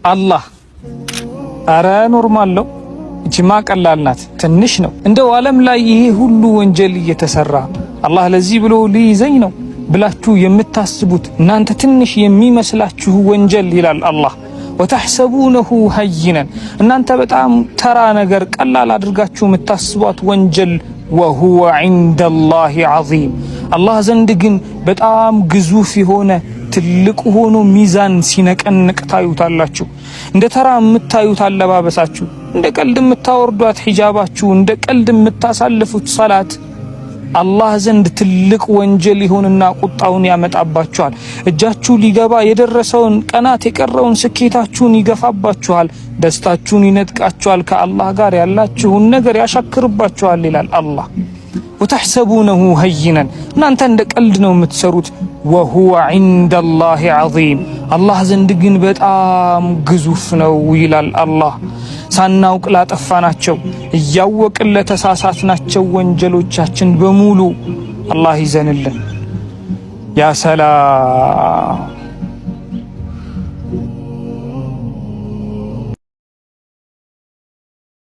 አላህ አረ ኖርማል ነው እቺማ ቀላል ናት ትንሽ ነው እንደው ዓለም ላይ ይሄ ሁሉ ወንጀል እየተሰራ አላህ ለዚህ ብሎ ሊይዘኝ ነው ብላችሁ የምታስቡት እናንተ ትንሽ የሚመስላችሁ ወንጀል ይላል አላህ ወተحسبونه هينا እናንተ በጣም ተራ ነገር ቀላል አድርጋችሁ የምታስቧት ወንጀል وهو عند الله عظيم አላህ ዘንድ ግን በጣም ግዙፍ የሆነ ትልቅ ሆኖ ሚዛን ሲነቀንቅ ታዩታላችሁ እንደ ተራ የምታዩት አለባበሳችሁ እንደ ቀልድ የምታወርዷት ሒጃባችሁ እንደ ቀልድ የምታሳልፉት ሶላት አላህ ዘንድ ትልቅ ወንጀል ይሆንና ቁጣውን ያመጣባችኋል እጃችሁ ሊገባ የደረሰውን ቀናት የቀረውን ስኬታችሁን ይገፋባችኋል ደስታችሁን ይነጥቃችኋል ከአላህ ጋር ያላችሁን ነገር ያሻክርባችኋል ይላል አላህ وتحسبونه هينا እናንተ እንደ ቀልድ ነው የምትሰሩት وهو عند الله عظيم አላህ ዘንድ ግን በጣም ግዙፍ ነው ይላል አላህ ሳናውቅ ላጠፋናቸው እያወቅን ለተሳሳትናቸው ወንጀሎቻችን በሙሉ አላህ ይዘንልን ያ ሰላም